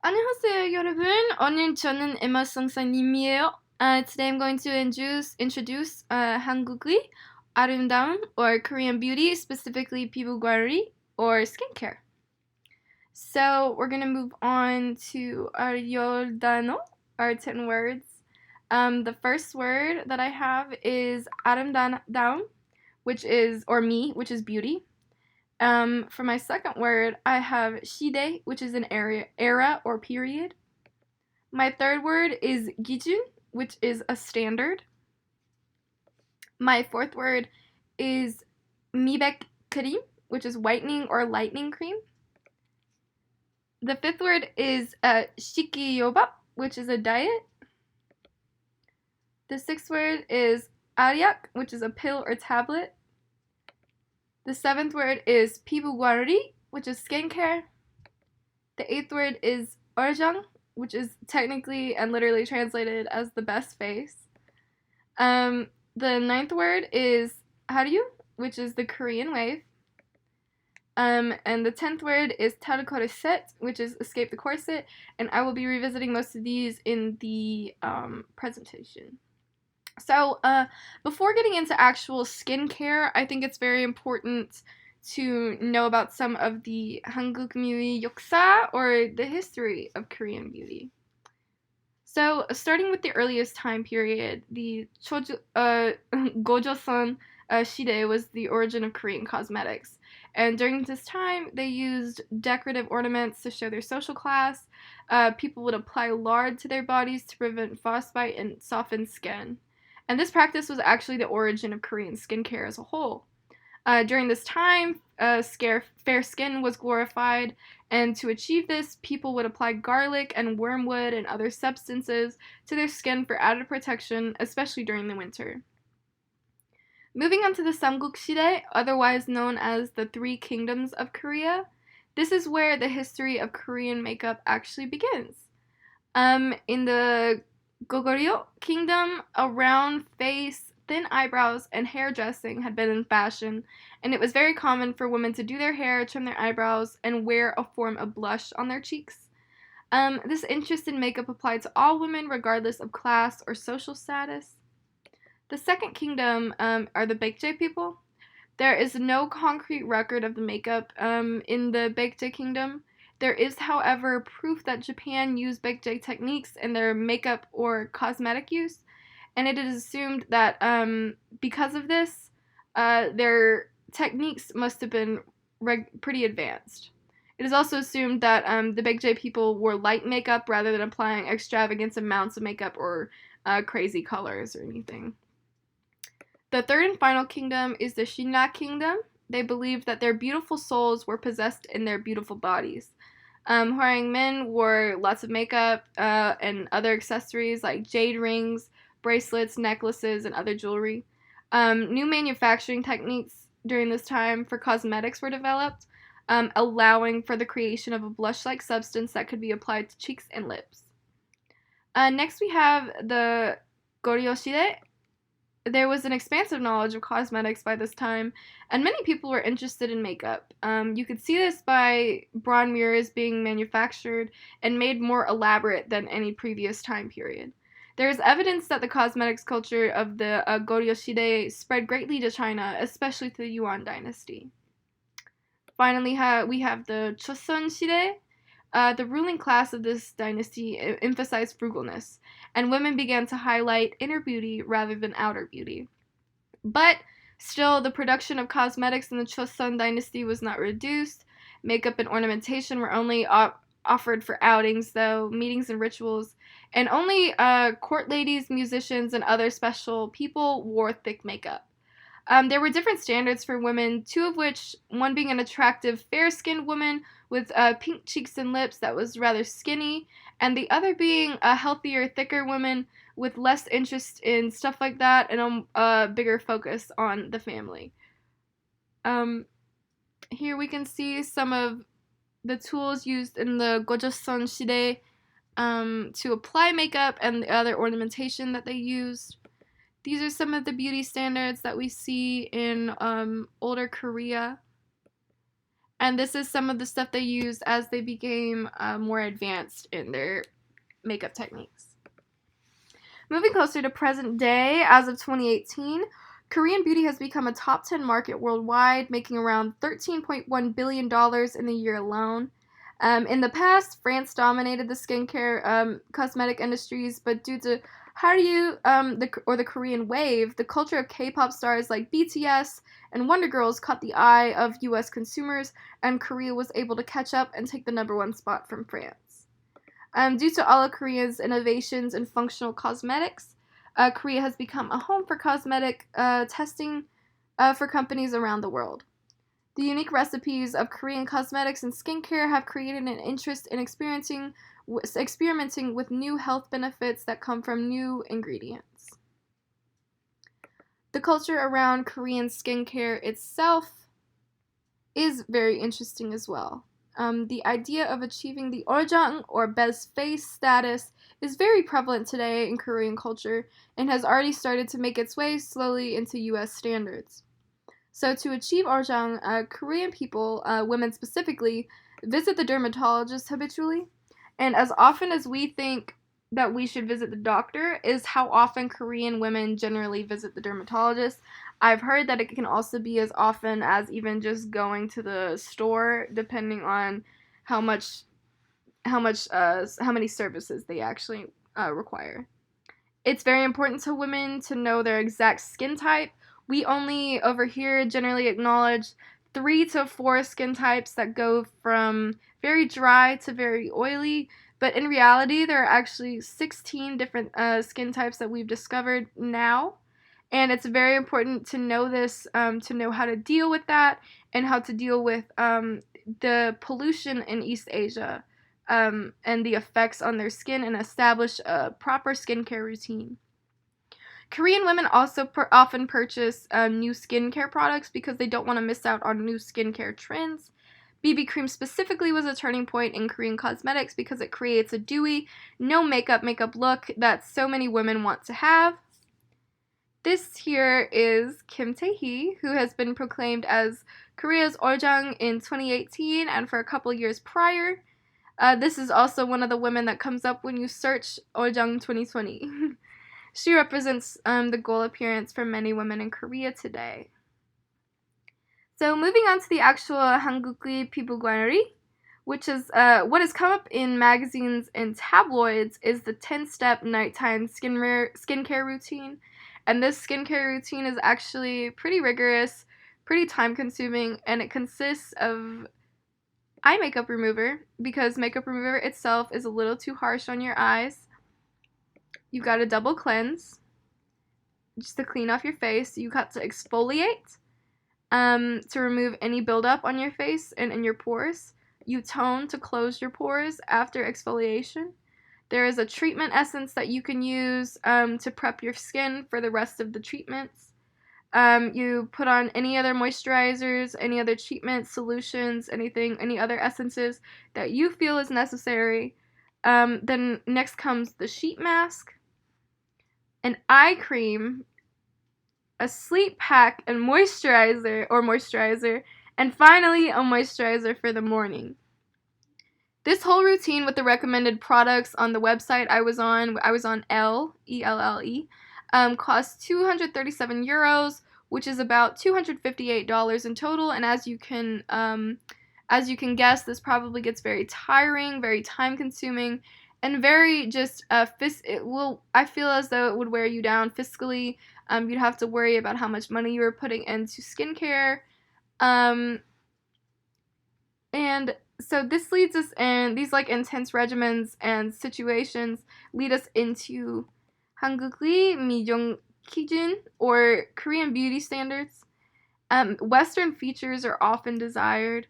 안녕하세요, 여러분. 오늘 저는 에마 성사님이에요. Today I'm going to introduce 한국의 아름다움 or Korean beauty, specifically 피부 관리 or skincare. So we're gonna move on to our Yordano, our 10 words. The first word that I have is 아름다움, which is, or me, which is beauty. For my second word, I have 시대, which is an era or period. My third word is 기준, which is a standard. My fourth word is 미백 크림, which is whitening or lightening cream. The fifth word is 식이요법, which is a diet. The sixth word is 알약, which is a pill or tablet. The seventh word is 피부 관리, which is skincare. The eighth word is 얼정, which is technically and literally translated as the best face. The ninth word is 하류, which is the Korean wave. And the 10th word is 탈 corset, which is escape the corset, and I will be revisiting most of these in the presentation. So, before getting into actual skincare, I think it's very important to know about some of the 한국 beauty 역사, or the history of Korean beauty. So, starting with the earliest time period, the Gojoseon Shide was the origin of Korean cosmetics. And during this time, they used decorative ornaments to show their social class. People would apply lard to their bodies to prevent frostbite and soften skin. And this practice was actually the origin of Korean skincare as a whole. During this time, fair skin was glorified, and to achieve this, people would apply garlic and wormwood and other substances to their skin for added protection, especially during the winter. Moving on to the Samguk-shide, otherwise known as the Three Kingdoms of Korea, this is where the history of Korean makeup actually begins. In the Goguryeo Kingdom, a round face, thin eyebrows, and hair dressing had been in fashion, and it was very common for women to do their hair, trim their eyebrows, and wear a form of blush on their cheeks. This interest in makeup applied to all women regardless of class or social status. The second kingdom are the Baekje people. There is no concrete record of the makeup in the Baekje kingdom. There is, however, proof that Japan used Baekje techniques in their makeup or cosmetic use, and it is assumed that because of this, their techniques must have been pretty advanced. It is also assumed that the Baekje people wore light makeup rather than applying extravagant amounts of makeup or crazy colors or anything. The third and final kingdom is the Shinra kingdom. They believed that their beautiful souls were possessed in their beautiful bodies. Hwarang men wore lots of makeup and other accessories like jade rings, bracelets, necklaces, and other jewelry. New manufacturing techniques during this time for cosmetics were developed, allowing for the creation of a blush-like substance that could be applied to cheeks and lips. Next we have the Goryoshide. There was an expansive knowledge of cosmetics by this time, and many people were interested in makeup. You could see this by bronze mirrors being manufactured and made more elaborate than any previous time period. There is evidence that the cosmetics culture of the Goryeo-shide spread greatly to China, especially to the Yuan dynasty. Finally, we have the Choson-shide. The ruling class of this dynasty emphasized frugalness, and women began to highlight inner beauty rather than outer beauty. But still, the production of cosmetics in the Chosun dynasty was not reduced. Makeup and ornamentation were only offered for outings, though, meetings and rituals, and only court ladies, musicians, and other special people wore thick makeup. There were different standards for women, two of which, one being an attractive, fair-skinned woman with pink cheeks and lips that was rather skinny, and the other being a healthier, thicker woman with less interest in stuff like that and a bigger focus on the family. Here we can see some of the tools used in the Gojoseon Shide to apply makeup and the other ornamentation that they used. These are some of the beauty standards that we see in older Korea. And this is some of the stuff they used as they became more advanced in their makeup techniques. Moving closer to present day, as of 2018, Korean beauty has become a top 10 market worldwide, making around $13.1 billion in the year alone. In the past, France dominated the skincare cosmetic industries, but due to Hallyu the Korean wave, the culture of K-pop stars like BTS and Wonder Girls caught the eye of U.S. consumers, and Korea was able to catch up and take the number one spot from France. Due to all of Korea's innovations in functional cosmetics, Korea has become a home for cosmetic testing for companies around the world. The unique recipes of Korean cosmetics and skincare have created an interest in experimenting with new health benefits that come from new ingredients. The culture around Korean skincare itself is very interesting as well. The idea of achieving the Orjang, or best face status, is very prevalent today in Korean culture and has already started to make its way slowly into US standards. So to achieve Orjang, Korean people, women specifically, visit the dermatologist habitually, and as often as we think that we should visit the doctor is how often Korean women generally visit the dermatologist. I've heard that it can also be as often as even just going to the store, depending on how many services they actually require. It's very important to women to know their exact skin type. We only over here generally acknowledge 3 to 4 skin types that go from very dry to very oily, but in reality there are actually 16 different skin types that we've discovered now. And it's very important to know this, to know how to deal with that and how to deal with the pollution in East Asia and the effects on their skin, and establish a proper skincare routine. Korean women also often purchase new skincare products because they don't want to miss out on new skincare trends. BB cream specifically was a turning point in Korean cosmetics because it creates a dewy, no makeup look that so many women want to have. This here is Kim Tae-hee, who has been proclaimed as Korea's Orjang in 2018 and for a couple years prior. This is also one of the women that comes up when you search Orjang 2020. She represents the goal appearance for many women in Korea today. So moving on to the actual Hangukgi Pibugwanri, which is what has come up in magazines and tabloids, is the 10-step nighttime skincare routine. And this skincare routine is actually pretty rigorous, pretty time-consuming, and it consists of eye makeup remover, because makeup remover itself is a little too harsh on your eyes. You've got to double cleanse, just to clean off your face. You got to exfoliate, to remove any buildup on your face and in your pores. You tone to close your pores after exfoliation. There is a treatment essence that you can use to prep your skin for the rest of the treatments. You put on any other moisturizers, any other treatments, solutions, any other essences that you feel is necessary. Then next comes the sheet mask, an eye cream, a sleep pack and moisturizer, and finally a moisturizer for the morning. This whole routine with the recommended products on the website I was on ELLE, cost 237 euros, which is about $258 in total. And as you can guess, this probably gets very tiring, very time consuming, and very just I feel as though it would wear you down fiscally. You'd have to worry about how much money you were putting into skincare. And so this leads us in, these like intense regimens and situations lead us into Hangukgi Mijeong Kijun, or Korean beauty standards. Western features are often desired.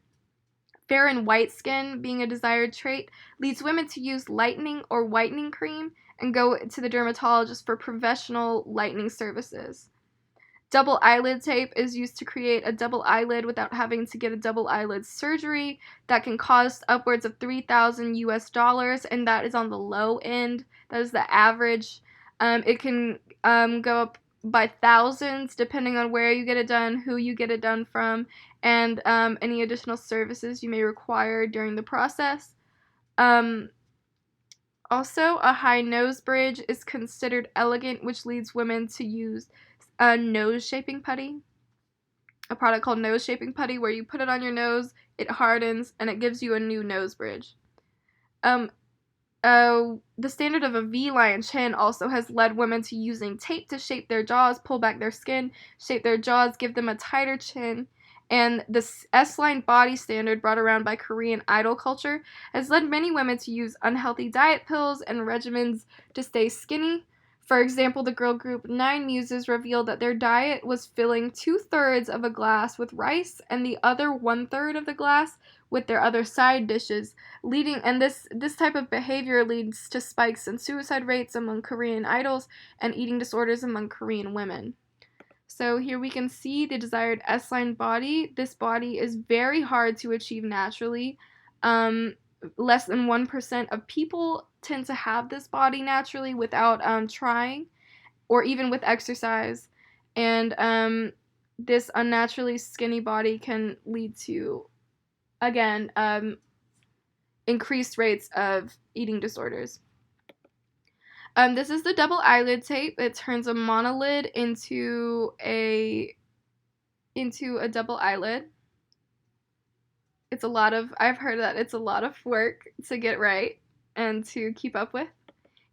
Fair and white skin being a desired trait leads women to use lightening or whitening cream and go to the dermatologist for professional lightening services. Double eyelid tape is used to create a double eyelid without having to get a double eyelid surgery. That can cost upwards of $3,000, and that is on the low end. That is the average. It can go up by thousands depending on where you get it done, who you get it done from, and any additional services you may require during the process. Um, Also, a high nose bridge is considered elegant, which leads women to use a nose shaping putty, a product called nose shaping putty, where you put it on your nose, it hardens, and it gives you a new nose bridge. Um, the standard of a V-line chin also has led women to using tape to shape their jaws, pull back their skin, shape their jaws, give them a tighter chin. And the S-line body standard brought around by Korean idol culture has led many women to use unhealthy diet pills and regimens to stay skinny. For example, the girl group Nine Muses revealed that their diet was filling 2/3 of a glass with rice and the other 1/3 of the glass with their other side dishes, leading and this type of behavior leads to spikes in suicide rates among Korean idols and eating disorders among Korean women. So here we can see the desired S-line body. This body is very hard to achieve naturally. Less than 1% of people tend to have this body naturally without trying or even with exercise. And this unnaturally skinny body can lead to, again, increased rates of eating disorders. This is the double eyelid tape. It turns a monolid into a double eyelid. I've heard that it's a lot of work to get right and to keep up with.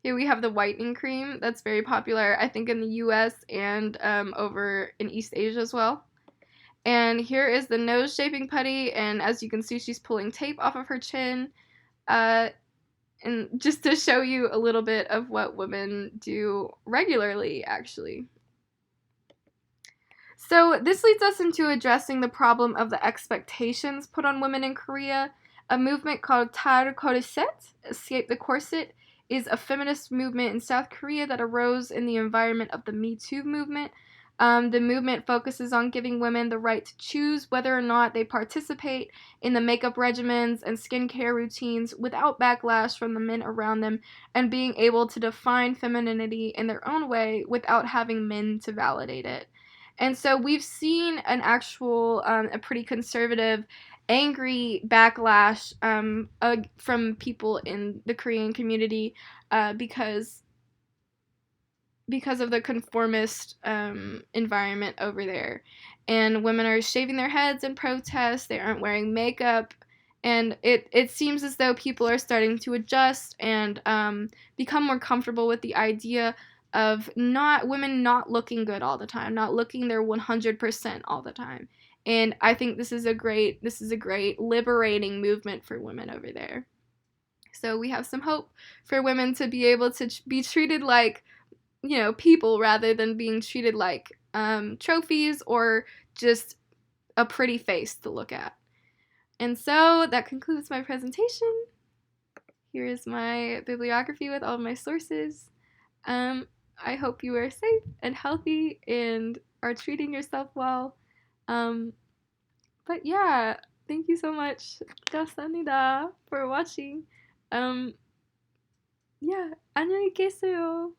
Here we have the whitening cream that's very popular, I think, in the US and over in East Asia as well. And here is the nose shaping putty, and as you can see, she's pulling tape off of her chin. And just to show you a little bit of what women do regularly, actually. So this leads us into addressing the problem of the expectations put on women in Korea. A movement called Tar Korset, Escape the Corset, is a feminist movement in South Korea that arose in the environment of the Me Too movement. The movement focuses on giving women the right to choose whether or not they participate in the makeup regimens and skincare routines without backlash from the men around them, and being able to define femininity in their own way without having men to validate it. And so we've seen an actual, a pretty conservative, angry backlash from people in the Korean community because of the conformist environment over there. And women are shaving their heads in protest, they aren't wearing makeup, and it seems as though people are starting to adjust and become more comfortable with the idea of women not looking good all the time, not looking their 100% all the time. And I think this is a great liberating movement for women over there. So we have some hope for women to be able to be treated like, people rather than being treated like trophies or just a pretty face to look at. And so that concludes my presentation. Here is my bibliography with all of my sources. I hope you are safe and healthy and are treating yourself well. But yeah, thank you so much, 감사합니다, for watching. Yeah, 안녕히 계세요.